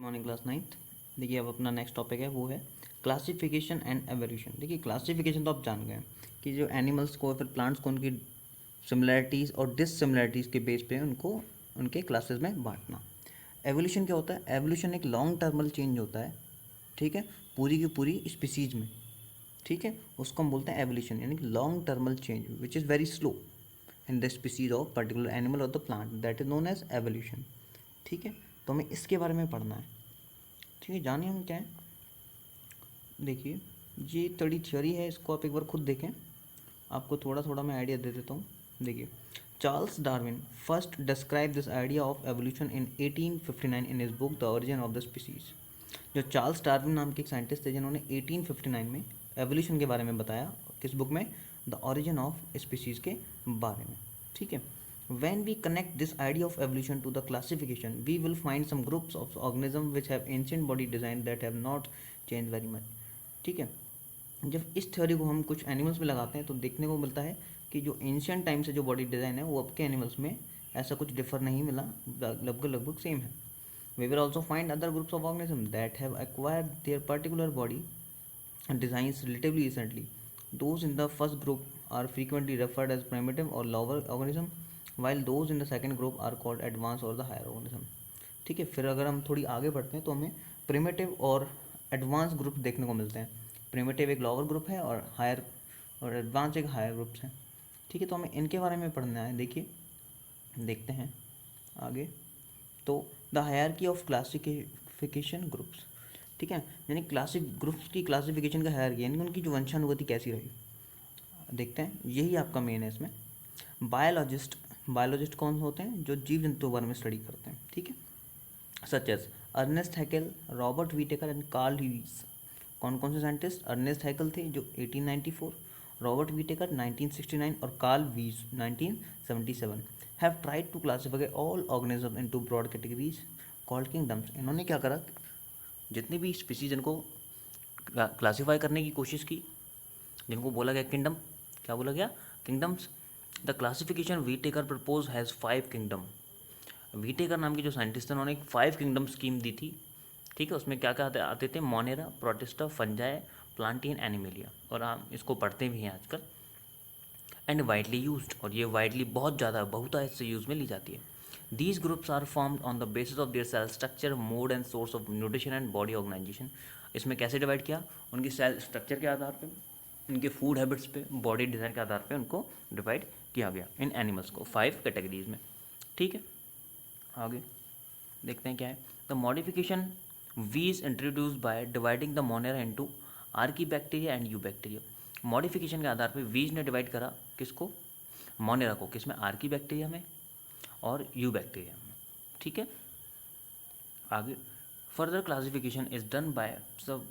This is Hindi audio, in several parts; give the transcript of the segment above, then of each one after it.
Morning class ninth. देखिए अब अपना नेक्स्ट टॉपिक है वो है क्लासिफिकेशन एंड एवोल्यूशन। देखिए क्लासिफिकेशन तो आप जान गए हैं कि जो एनिमल्स को फिर प्लांट्स को उनकी सिमिलैरिटीज़ और डिससिमिलैरिटीज़ के बेस पे उनको उनके क्लासेस में बांटना। एवोल्यूशन क्या होता है? एवोल्यूशन एक लॉन्ग टर्मल चेंज होता है, ठीक है, पूरी की पूरी स्पीसीज में, ठीक है, उसको हम बोलते हैं एवोल्यूशन, यानी कि long term change which is very slow in the species of particular animal और the plant, that is known as evolution. ठीक है, तो हमें इसके बारे में पढ़ना है। ठीक है, जानिए हम क्या है। देखिए ये थोड़ी थ्योरी है, इसको आप एक बार खुद देखें, आपको थोड़ा थोड़ा मैं आइडिया दे देता हूँ। देखिए Charles Darwin first describe this idea of evolution in 1859 in his book the origin of the species. जो चार्ल्स डार्विन नाम के एक साइंटिस्ट थे जिन्होंने 1859 में एवोल्यूशन के बारे में बताया, किस बुक में? द ओरिजिन ऑफ स्पीसीज के बारे में। ठीक है, when we connect this idea of evolution to the classification, we will find some groups of organisms which have ancient body design that have not changed very much। ठीक है, जब इस थ्योरी को हम कुछ एनिमल्स में लगाते हैं तो देखने को मिलता है कि जो एंशियंट टाइम से जो बॉडी डिज़ाइन है वो अब के एनिमल्स में ऐसा कुछ डिफर नहीं मिला, लगभग लगभग सेम है। We will also find other groups of organism that have acquired their particular body designs relatively recently. Those in the first group are frequently referred as primitive or lower organism, while those in the second group are called advanced or the higher organism। ठीक है, फिर अगर हम थोड़ी आगे बढ़ते हैं तो हमें प्रिमिटिव और एडवांस ग्रुप देखने को मिलते हैं। प्रिमिटिव एक लोअर ग्रुप है और हायर और एडवांस एक हायर ग्रुप है। ठीक है, तो हमें इनके बारे में पढ़ना है। देखिए देखते हैं आगे। तो the hierarchy of classification groups, ठीक है, यानी क्लासिक ग्रुप्स की क्लासिफिकेशन का हायरार्की, यानी उनकी जो वंशानुगति कैसी रही, देखते हैं। यही आपका मेन है इसमें। बायोलॉजिस्ट, बायोलॉजिस्ट कौन होते हैं? जो जीव जंतुओं के बारे में स्टडी करते हैं। ठीक है, such as Ernest Haeckel, Robert Whittaker and Carl Lewis. कौन कौन से साइंटिस्ट? अर्नेस्ट हैकेल थे जो 1894, रॉबर्ट व्हिटेकर 1969 और Carl Woese 1977 have tried to classify all organism into broad categories called kingdoms. इन्होंने क्या करा, जितनी भी स्पीसीज इनको क्लासीफाई करने की कोशिश की, जिनको बोला गया किंगडम, क्या बोला गया? Kingdoms. The classification Whittaker propose has 5 kingdom. Whittaker नाम के जो साइंटिस्ट थे उन्होंने एक 5 किंगडम स्कीम दी थी। ठीक है, उसमें क्या क्या आते थे? मोनेरा, प्रोटिस्टा, फंजाई, प्लांटियन, एनिमेलिया, और हम इसको पढ़ते भी हैं आजकल। एंड वाइडली यूज्ड, और ये वाइडली बहुत ज़्यादा बहुतायत से यूज़ में ली जाती है। These groups are formed on the basis of their cell structure, mode and source of nutrition and body organisation. इसमें कैसे डिवाइड किया? उनकी सेल स्ट्रक्चर के आधार पे, उनके फूड हैबिट्स पे, बॉडी डिज़ाइन के आधार पे उनको डिवाइड किया गया इन एनिमल्स को 5 कैटेगरीज में। ठीक है, आगे देखते हैं क्या है। The modification we is introduce by dividing the Monera into archaebacteria and eubacteria. Modification के आधार पे वीज ने डिवाइड करा किसको? मोनेरा को, किसमें? आर्की बैक्टीरिया में और यू बैक्टीरिया में। ठीक है, आगे further classification is done by sub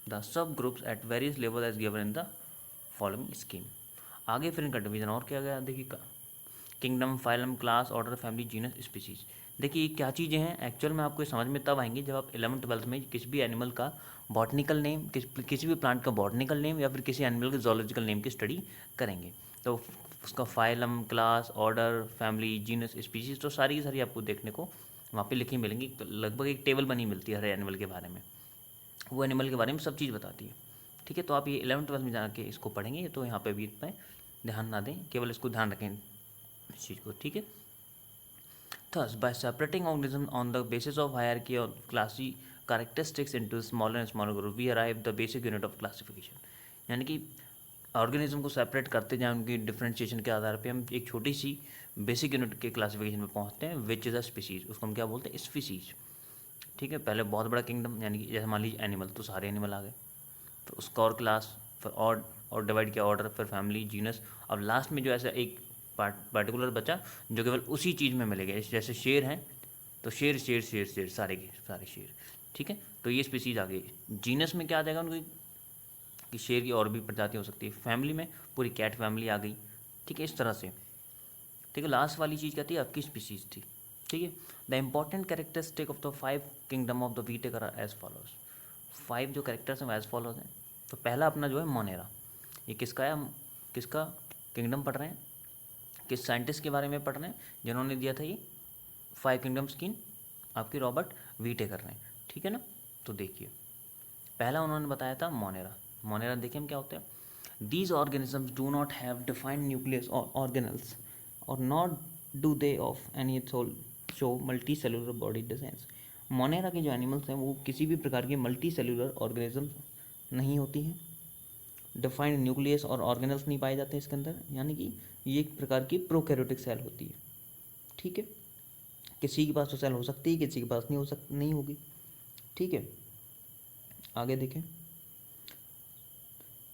the sub groups at various level as given in the following scheme. आगे फिर इनका डिवीजन और किया गया। देखिए kingdom, phylum, class, order, family, genus, species. देखिए ये क्या चीज़ें हैं, एक्चुअल में आपको समझ में तब आएंगी जब आप 11th-12th में किसी भी एनिमल का बॉटनिकल नेम, किसी भी प्लांट का बॉटनिकल नेम या फिर किसी एनिमल के जोलॉजिकल नेम की स्टडी करेंगे। तो उसका phylum, class, order, family, genus, species, तो सारी की सारी आपको देखने को वहाँ पे लिखी मिलेंगी। लगभग एक टेबल बनी मिलती है हर एनिमल के बारे में, वो एनिमल के बारे में सब चीज़ बताती है। ठीक है, तो आप ये 11th-12th में जाके इसको पढ़ेंगे, तो यहाँ पे भी इतना ध्यान ना दें, केवल इसको ध्यान रखें इस चीज़ को। ठीक है, thus by separating organism on the basis of hierarchy or classy characteristics into smaller and smaller group, we arrive the basic unit of classification। यानी कि ऑर्गेनिज्म को सेपरेट करते जाएं उनकी डिफ्रेंशिएशन के आधार पे हम एक छोटी सी बेसिक यूनिट के क्लासिफिकेशन में पहुंचते हैं, विच इज़ अ स्पीसीज। उसको हम क्या बोलते हैं? स्पीसीज। ठीक है, पहले बहुत बड़ा किंगडम, यानी कि जैसे मान लीजिए एनिमल, तो सारे एनिमल आ गए, फिर उसका और क्लास, फिर और डिवाइड किया ऑर्डर, फिर फैमिली, जीनस, और लास्ट में जो ऐसा एक पार्टिकुलर बचा जो केवल उसी चीज़ में मिलेगा। जैसे शेर हैं तो शेर शेर शेर शेर सारे के सारे शेर। ठीक है, तो ये स्पीसीज आ गई। जीनस में क्या आ जाएगा उनकी, कि शेर की और भी प्रजाति हो सकती है। फैमिली में पूरी कैट फैमिली आ गई। ठीक है, इस तरह से। ठीक है, लास्ट वाली चीज़ क्या थी? आपकी स्पीसीज थी। ठीक है, the important characteristic of the 5 kingdom of the Whittaker are as follows. 5 जो कैरेक्टर्स हैं एज फॉलोज हैं। तो पहला अपना जो है मोनेरा, ये किसका है? हम किसका किंगडम पढ़ रहे हैं? किस साइंटिस्ट के बारे में पढ़ रहे हैं जिन्होंने दिया था ये 5 किंगडम स्कीम? आपकी रॉबर्ट वीटे कर रहे हैं, ठीक है ना। तो देखिए पहला उन्होंने बताया था मोनेरा। मोनेरा देखिए हम क्या होते हैं, these organisms do not have defined nucleus और ऑर्गेनल्स और not do they of any sole show multicellular body designs. Monera के जो एनिमल्स हैं वो किसी भी प्रकार के मल्टी सेलुलर ऑर्गेनिज्म नहीं होती हैं, डिफाइंड न्यूक्लियस और ऑर्गेनल्स नहीं पाए जाते इसके अंदर, यानी कि ये एक प्रकार की प्रोकैरियोटिक सेल होती है, ठीक है। किसी के पास तो सेल हो सकती है, किसी के पास नहीं होगी, ठीक है। आगे देखें,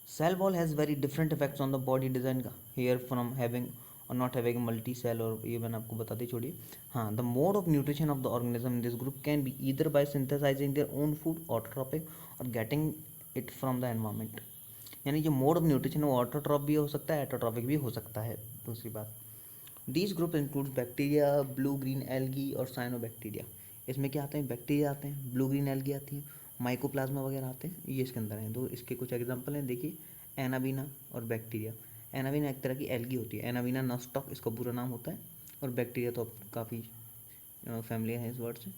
cell wall has very different effects on the body design का हेयर फ्रॉम हैविंग और नॉट हैविंग मल्टी सेल, और ये मैंने आपको बताते छोड़िए। हाँ, the mode of nutrition of the organism in this group can be either by synthesizing their own food autotrophic और getting it from the environment, यानी जो मोड ऑफ न्यूट्रिशन है वो ऑटोट्रॉप भी हो सकता है, एटोट्रॉपिक भी हो सकता है। दूसरी बात, these group include bacteria, blue green algae और साइनोबैक्टीरिया। इसमें क्या आते हैं, बैक्टीरिया आते हैं, ब्लू ग्रीन एल्गी आती है, माइकोप्लाज्मा वगैरह आते हैं, ये इसके अंदर हैं। दो इसके कुछ एग्जांपल हैं, देखिए एनाबीना और बैक्टीरिया। एनाबीना एक तरह की एल्गी होती है, एनाबीना नॉस्टॉक इसका पूरा नाम होता है, और बैक्टीरिया तो काफ़ी फैमिली है इस वर्ड से।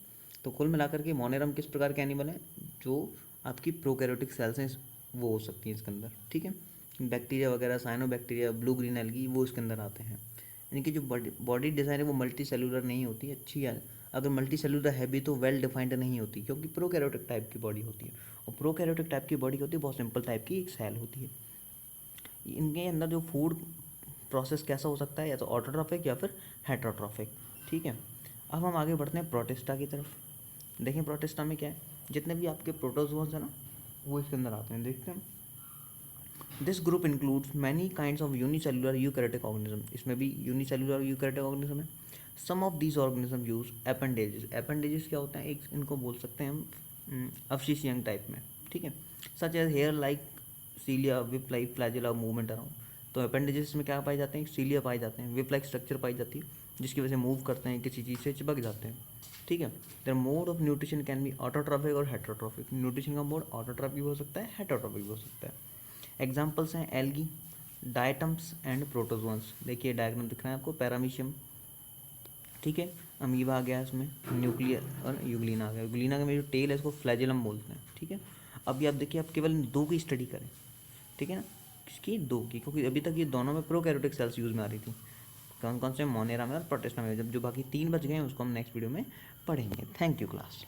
तो कुल मिलाकर के मोनेरम किस प्रकार के एनिमल हैं, जो आपकी प्रोकैरियोटिक सेल्स हैं वो हो सकती हैं इसके अंदर, ठीक है। बैक्टीरिया वगैरह, साइनोबैक्टीरिया, ब्लू ग्रीन एल्गी वो इसके अंदर आते हैं। यानी कि जो बॉडी डिज़ाइन है वो मल्टी सेलुलर नहीं होती, अच्छी है। अगर मल्टी सेलुलर है भी तो वेल डिफाइंड नहीं होती, क्योंकि प्रोकैरियोटिक टाइप की बॉडी होती है, और प्रोकैरियोटिक टाइप की बॉडी होती है बहुत सिंपल टाइप की एक सेल होती है। इनके अंदर जो फूड प्रोसेस कैसा हो सकता है, या तो ऑटोट्रॉफिक या फिर हेटरोट्रॉफिक, ठीक है। अब हम आगे बढ़ते हैं प्रोटिस्टा की तरफ। देखें प्रोटिस्टा में क्या है, जितने भी आपके प्रोटोजोन्स हैं ना वो इसके अंदर आते हैं, देखते हैं। This group includes many kinds of unicellular eukaryotic organism, इसमें भी यूनिसेलुलर यूकैरियोटिक ऑर्गेनिज्म है। सम of these organism use appendages. Appendages क्या होता है, एक इनको बोल सकते हैं हम अवशिष्यंग टाइप में, ठीक है, such as hair like cilia, whip like flagella, movement around. तो अपेंडेजेस में क्या पाए जाते हैं, सीलिया पाए जाते हैं, विप लाइक स्ट्रक्चर पाई जाती है, जिसकी वजह से मूव करते हैं, किसी चीज़ से चिपक जाते हैं, ठीक है। Their mode of nutrition can be autotrophic और हेटरोट्रॉफिक। न्यूट्रिशन का मोड ऑटोट्रॉफिक भी हो सकता है, हेटरोट्रॉफिक भी हो सकता है। एग्जाम्पल्स हैं एल्गी, डायटम्स एंड प्रोटोजोन्स। देखिए डायग्राम दिख रहा है आपको, पैरामीशियम, ठीक है, अमीबा आ गया इसमें, न्यूक्लियर और यूग्लिना आ गया। यूग्लिना का में जो टेल है इसको फ्लैजिलम बोलते हैं, ठीक है। अभी आप देखिए, आप केवल दो की स्टडी करें, ठीक है ना, किसकी, दो की, क्योंकि अभी तक ये दोनों में प्रोकैरियोटिक सेल्स यूज़ में आ रही थी। कौन कौन से, मोनेरा में और प्रोटिस्टा में। जब जो बाकी तीन बच गए हैं उसको हम नेक्स्ट वीडियो में पढ़ेंगे। Thank you class.